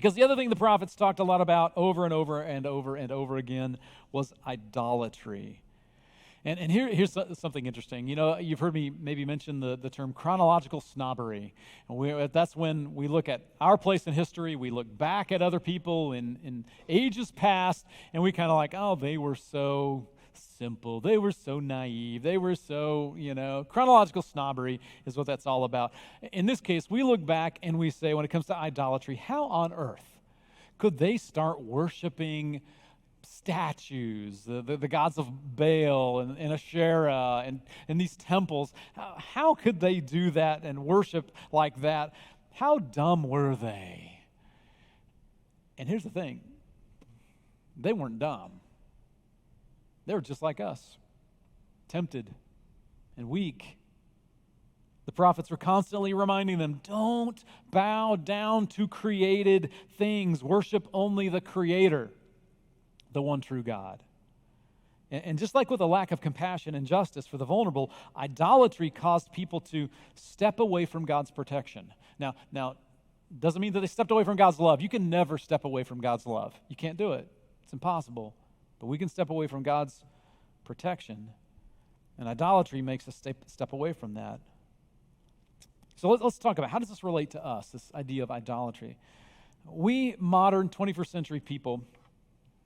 Because the other thing the prophets talked a lot about over and over and over and over again was idolatry. And here's something interesting. You know, you've heard me maybe mention the term chronological snobbery. And that's when we look at our place in history, we look back at other people in ages past, and we kind of like, oh, they were so simple. They were so naive. They were so, chronological snobbery is what that's all about. In this case, we look back and we say, when it comes to idolatry, how on earth could they start worshiping statues, the gods of Baal and Asherah and these temples? How could they do that and worship like that? How dumb were they? And here's the thing. They weren't dumb. They were just like us, tempted and weak. The prophets were constantly reminding them, don't bow down to created things. Worship only the Creator, the one true God. And just like with a lack of compassion and justice for the vulnerable, idolatry caused people to step away from God's protection. Now, doesn't mean that they stepped away from God's love. You can never step away from God's love. You can't do it. It's impossible. But we can step away from God's protection. And idolatry makes us step away from that. So let's talk about, how does this relate to us, this idea of idolatry? We modern 21st century people,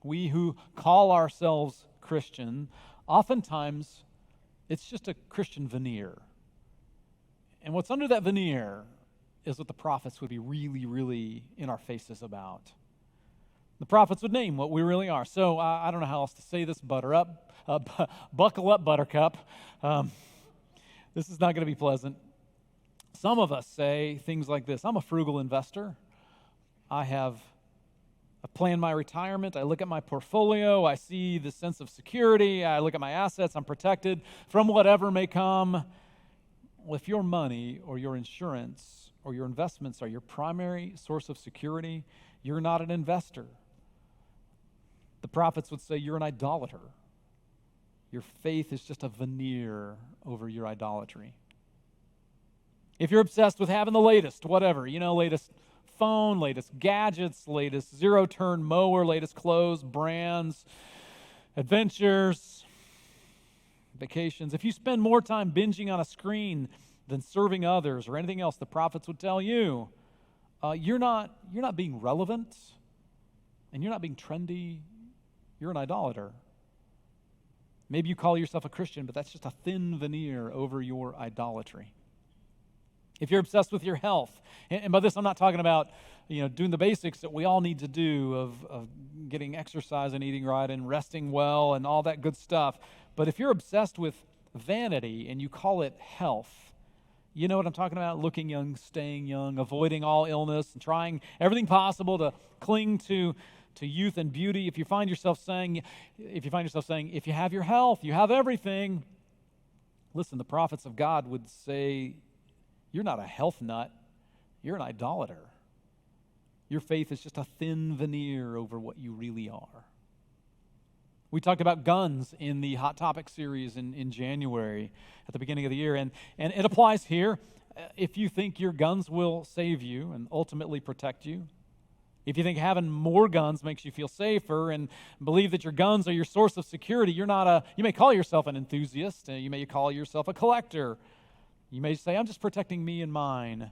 we who call ourselves Christian, oftentimes it's just a Christian veneer. And what's under that veneer is what the prophets would be really, really in our faces about. The prophets would name what we really are. So I don't know how else to say this. Buckle up, buttercup. This is not going to be pleasant. Some of us say things like this. I'm a frugal investor. I've planned my retirement. I look at my portfolio. I see the sense of security. I look at my assets. I'm protected from whatever may come. Well, if your money or your insurance or your investments are your primary source of security, you're not an investor. The prophets would say you're an idolater. Your faith is just a veneer over your idolatry. If you're obsessed with having the latest, whatever, latest phone, latest gadgets, latest zero-turn mower, latest clothes, brands, adventures, vacations, if you spend more time binging on a screen than serving others or anything else, the prophets would tell you, you're not being relevant and you're not being trendy. You're an idolater. Maybe you call yourself a Christian, but that's just a thin veneer over your idolatry. If you're obsessed with your health, and by this I'm not talking about doing the basics that we all need to do of getting exercise and eating right and resting well and all that good stuff, but if you're obsessed with vanity and you call it health, you know what I'm talking about? Looking young, staying young, avoiding all illness, and trying everything possible to cling to youth and beauty. If you find yourself saying, if you have your health, you have everything, listen, the prophets of God would say, you're not a health nut, you're an idolater. Your faith is just a thin veneer over what you really are. We talked about guns in the Hot Topic series in January at the beginning of the year, and it applies here. If you think your guns will save you and ultimately protect you, if you think having more guns makes you feel safer and believe that your guns are your source of security, you may call yourself an enthusiast, you may call yourself a collector. You may say, I'm just protecting me and mine.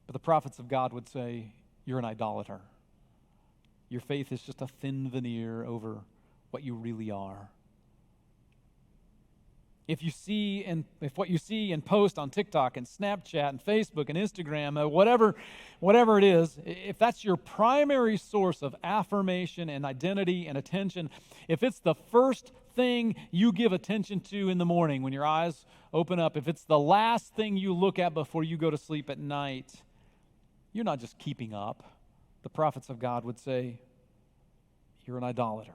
But the prophets of God would say, you're an idolater. Your faith is just a thin veneer over what you really are. If what you see and post on TikTok and Snapchat and Facebook and Instagram, whatever it is, if that's your primary source of affirmation and identity and attention, if it's the first thing you give attention to in the morning when your eyes open up, if it's the last thing you look at before you go to sleep at night, you're not just keeping up. The prophets of God would say, you're an idolater.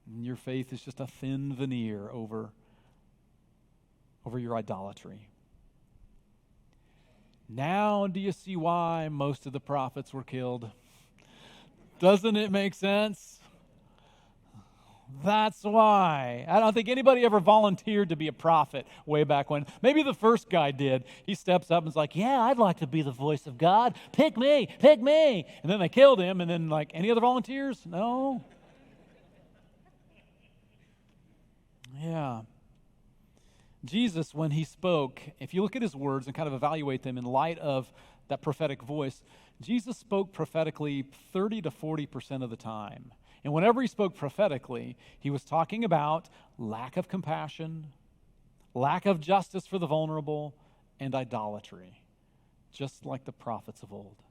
And your faith is just a thin veneer over your idolatry. Now do you see why most of the prophets were killed? Doesn't it make sense? That's why. I don't think anybody ever volunteered to be a prophet way back when. Maybe the first guy did. He steps up and is like, yeah, I'd like to be the voice of God. Pick me, pick me. And then they killed him. And then, like, any other volunteers? No. Yeah. Jesus, when he spoke, if you look at his words and kind of evaluate them in light of that prophetic voice, Jesus spoke prophetically 30 to 40% of the time. And whenever he spoke prophetically, he was talking about lack of compassion, lack of justice for the vulnerable, and idolatry, just like the prophets of old.